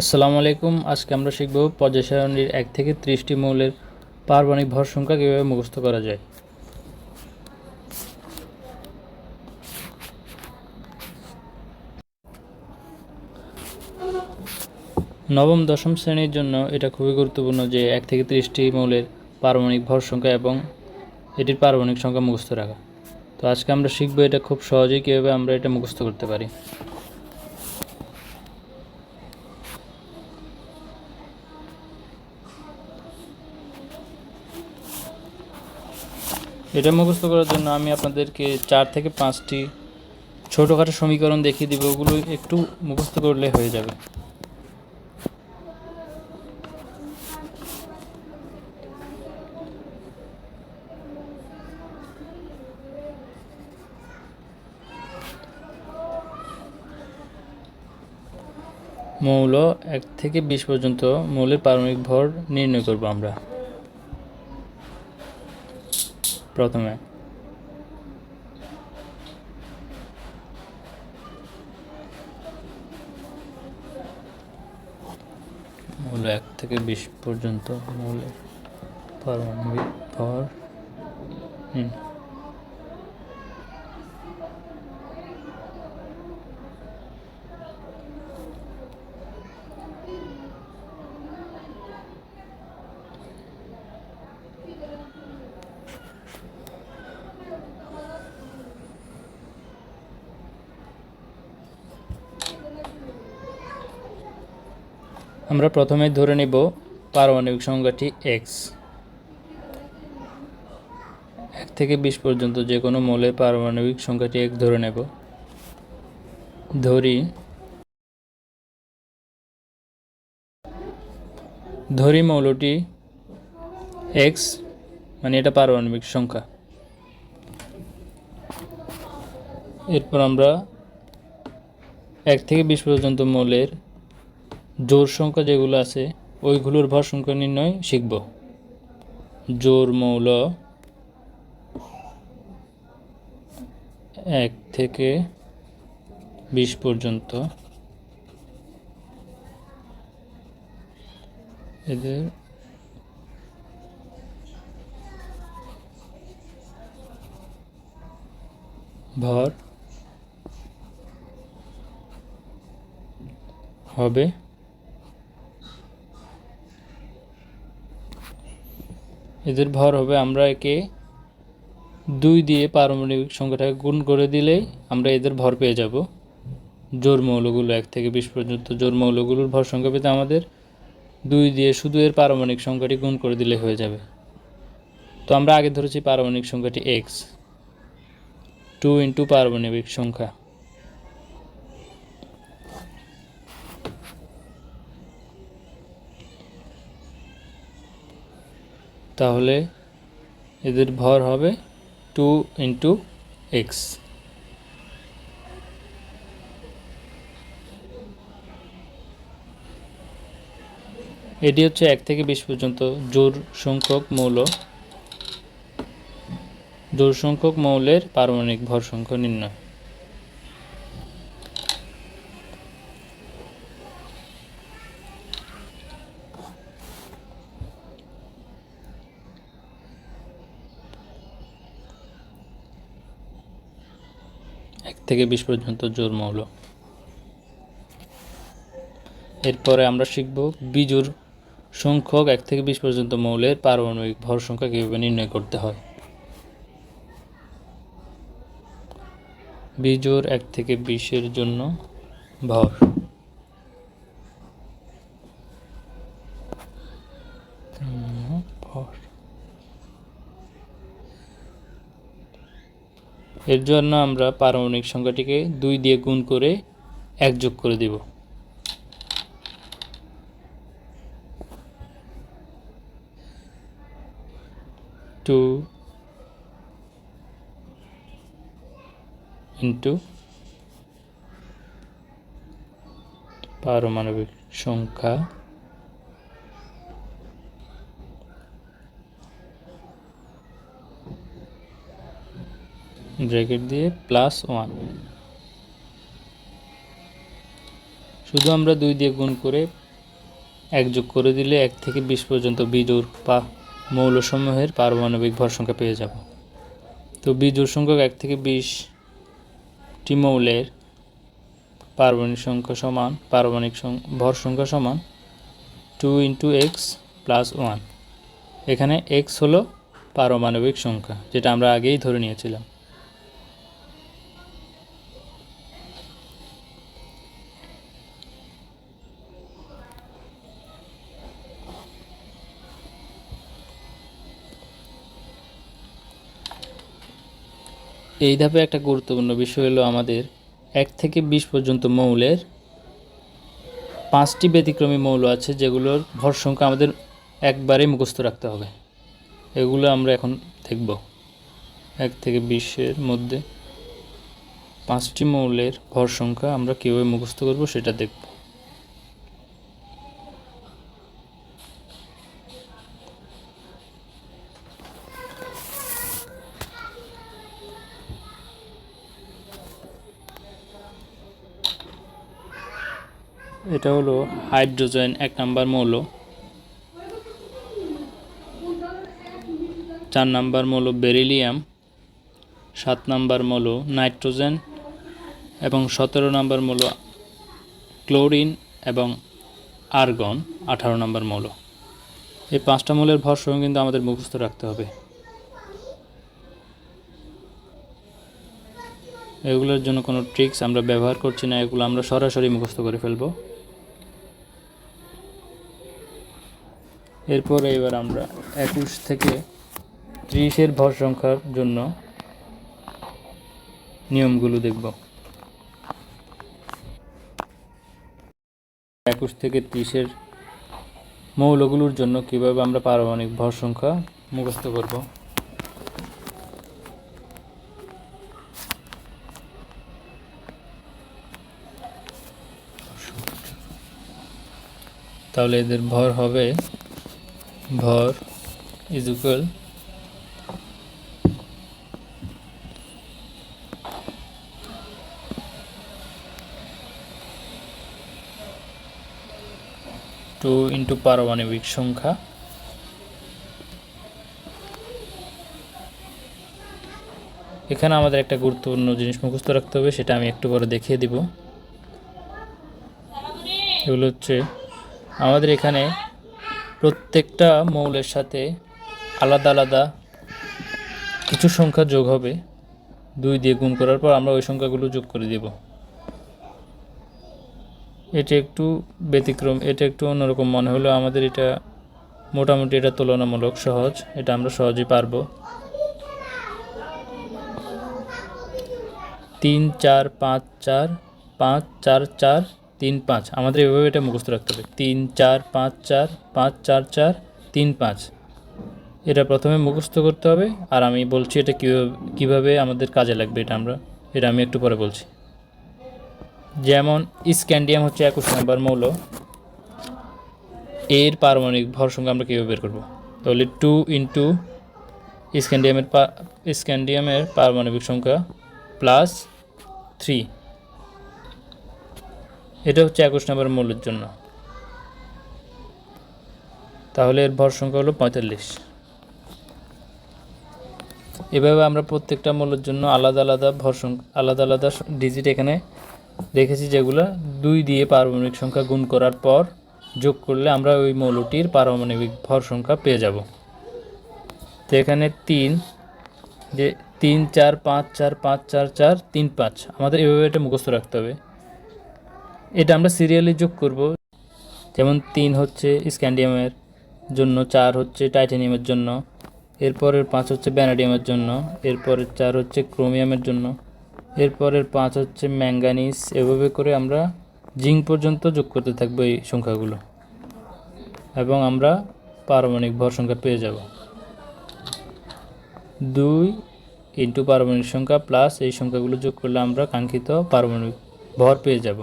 আসসালামু আলাইকুম। আজকে আমরা শিখব পর্যায় সারণীর 1 থেকে 30টি মৌলের পারমাণবিক ভর সংখ্যা কীভাবে মুখস্থ করা যায়। নবম দশম শ্রেণীর জন্য এটা খুবই গুরুত্বপূর্ণ যে 1 থেকে 30টি মৌলের পারমাণবিক ভর সংখ্যা এবং এটির পারমাণবিক সংখ্যা মুখস্থ রাখা। তো আজকে আমরা শিখব এটা খুব সহজেই কীভাবে আমরা এটা মুখস্থ করতে পারি। এটা মুখস্থ করার জন্য আমি আপনাদেরকে 4 থেকে 5টি ছোটোখাটো সমীকরণ দেখিয়ে দিব, ওগুলো একটু মুখস্থ করলে হয়ে যাবে। মৌল 1 থেকে 20 পর্যন্ত মৌলের পারমাণবিক ভর নির্ণয় করব আমরা। প্রথমে মৌল 1 থেকে 20 পর্যন্ত মৌলের পারমাণবিক ভর আমরা প্রথমে ধরে নেব পারমাণবিক সংখ্যাটি x। 1 থেকে 20 পর্যন্ত যে কোনো মৌলের পারমাণবিক সংখ্যাটি x ধরে নেব। ধরি মৌলটি x, মানে এটা পারমাণবিক সংখ্যা। এরপর আমরা 1 থেকে 20 পর্যন্ত মৌলের জোড় সংখ্যা যেগুলো আছে ওইগুলোর ভর সংখ্যা নির্ণয় শিখব। জোড় মৌল 1 থেকে 20 পর্যন্ত এদের ভর হবে আমরা একে 2 দিয়ে পারমাণবিক সংখ্যাটাকে গুণ করে দিলেই আমরা এদের ভর পেয়ে যাব। জোড় মৌলগুলো 1 থেকে 20 পর্যন্ত জোড় মৌলগুলোর ভর সংখ্যা পেতে আমাদের 2 দিয়ে শুধু এর পারমাণবিক সংখ্যাটি গুণ করে দিলে হয়ে যাবে। তো আমরা আগে ধরেছি পারমাণবিক সংখ্যাটি x, 2 ইন্টু পারমাণবিক সংখ্যা, তাহলে এদের ভর হবে 2 ইন্টু x। এটি হচ্ছে 1 থেকে 20 পর্যন্ত জোড় সংখ্যক মৌলের পারমাণবিক ভর সংখ্যা নির্ণয়। থেকে 20 পর্যন্ত জোড় মৌল। এরপরে আমরা শিখব বিজোড় সংখ্যক 1 থেকে 20 পর্যন্ত মৌলের পারমাণবিক ভর সংখ্যা কীভাবে নির্ণয় করতে হয়। বিজোড় 1 থেকে 20 এর জন্য ভর এর জন্য আমরা পারমাণবিক সংখ্যাটিকে 2 দিয়ে গুণ করে 1 যোগ করে দেব। টু ইন্টু পারমাণবিক সংখ্যা ব্র্যাকেট দিয়ে +1। শুধু আমরা 2 দিয়ে গুণ করে এক যোগ করে দিলে 1 থেকে 20 পর্যন্ত বিজোড় মৌলসমূহের পারমাণবিক ভর সংখ্যা পেয়ে যাব। তো বিজোড় সংখ্যক 1 থেকে 20টি মৌলের পারমাণবিক ভর সংখ্যা সমান 2 × x + 1। এখানে x হলো পারমাণবিক সংখ্যা, যেটা আমরা আগেই ধরে নিয়েছিলাম। এই ধাপে একটা গুরুত্বপূর্ণ বিষয় হলো আমাদের 1 থেকে 20 পর্যন্ত মৌলের 5টি ব্যতিক্রমী মৌল আছে, যেগুলোর ভর সংখ্যা আমাদের একবারেই মুখস্থ রাখতে হবে। এগুলো আমরা এখন দেখব। 1 থেকে 20-এর মধ্যে 5টি মৌলের ভর সংখ্যা আমরা কীভাবে মুখস্থ করব সেটা দেখব। এটা হলো হাইড্রোজেন 1 নাম্বার মৌল, 4 নাম্বার মৌল বেরিলিয়াম, 7 নাম্বার মৌল নাইট্রোজেন এবং 17 নাম্বার মৌল ক্লোরিন এবং আর্গন 18 নাম্বার মৌল। এই 5টা মৌলের ভর সংখ্যা কিন্তু আমাদের মুখস্থ রাখতে হবে। এগুলোর জন্য কোনো ট্রিক্স আমরা ব্যবহার করছি না, এগুলো আমরা সরাসরি মুখস্থ করে ফেলব। এরপরে এবার আমরা 21 থেকে 30-এর ভর সংখ্যার জন্য নিয়মগুলো দেখব। 21 থেকে 30-এর মৌলগুলোর জন্য কীভাবে আমরা পারমাণবিক ভর সংখ্যা মুখস্থ করব। তাহলে এদের ভর হবে ভর ইজ ইকুয়াল টু ইন্টু পারমাণবিক সংখ্যা এখানে আমাদের একটা গুরুত্বপূর্ণ জিনিস মুখস্থ রাখতে হবে, সেটা আমি একটু পরে দেখিয়ে দিব। এগুলো হচ্ছে আমাদের এখানে প্রত্যেকটা মৌলের সাথে আলাদা আলাদা কিছু সংখ্যা যোগ হবে। 2 দিয়ে গুণ করার পর আমরা ওই সংখ্যাগুলো যোগ করে দেব। এটা একটু ব্যতিক্রম, এটা একটু অন্যরকম মনে হলো আমাদের। এটা মোটামুটি এটা তুলনামূলক সহজ, এটা আমরা সহজেই পারবো। 3 4 5 4 5 4 4 3 5 আমাদের এভাবে এটা মুখস্থ রাখতে হবে। 3 4 5 4 5 4 4 3 5 এটা প্রথমে মুখস্থ করতে হবে। আর আমি বলছি এটা কীভাবে আমাদের কাজে লাগবে, এটা আমি একটু পরে বলছি। যেমন স্ক্যান্ডিয়াম হচ্ছে 21 নম্বর মৌল, এর পারমাণবিক ভর সংখ্যা আমরা কীভাবে বের করব। তাহলে 2 ইন্টু স্ক্যান্ডিয়ামের পারমাণবিক সংখ্যা প্লাস 3, এটা হচ্ছে 21 নম্বর মৌলের জন্য। তাহলে এর ভর সংখ্যা হলো 45। এভাবে আমরা প্রত্যেকটা মৌলের জন্য আলাদা আলাদা ভর সংখ্যা আলাদা আলাদা ডিজিট এখানে রেখেছি, যেগুলো 2 দিয়ে পারমাণবিক সংখ্যা গুণ করার পর যোগ করলে আমরা ওই মৌলটির পারমাণবিক ভর সংখ্যা পেয়ে যাব। তো এখানে 3 4 5 4 5 4 4 3 5 আমাদের এভাবে এটা মুখস্থ রাখতে হবে। এটা আমরা সিরিয়ালি যোগ করব। যেমন 3 হচ্ছে স্ক্যান্ডিয়ামের জন্য, 4 হচ্ছে টাইটানিয়ামের জন্য, এরপরের 5 হচ্ছে ভ্যানাডিয়ামের জন্য, এরপরের 4 হচ্ছে ক্রোমিয়ামের জন্য, এরপরের 5 হচ্ছে ম্যাঙ্গানিজ। এভাবে করে আমরা জিঙ্ক পর্যন্ত যোগ করতে থাকবো এই সংখ্যাগুলো, এবং আমরা পারমাণবিক ভর সংখ্যা পেয়ে যাব। 2 ইন্টু পারমাণবিক সংখ্যা প্লাস এই সংখ্যাগুলো যোগ করলে আমরা কাঙ্ক্ষিত পারমাণবিক ভর পেয়ে যাব।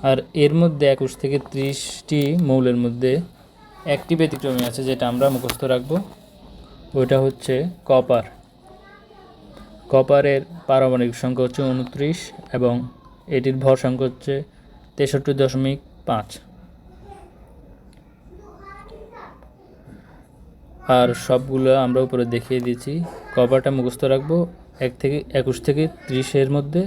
আর এর মধ্যে 21 থেকে 30টি মৌলের মধ্যে একটি ব্যতিক্রমী আছে, যেটা আমরা মুখস্থ রাখব। ওইটা হচ্ছে কপার। কপারের পারমাণবিক সংখ্যা হচ্ছে 29 এবং এটির ভর সংখ্যা হচ্ছে 63.5। আর সবগুলো আমরা উপরে দেখিয়ে দিয়েছি। কভারটা মুখস্থ রাখবো 1 থেকে 21 থেকে 30-এর মধ্যে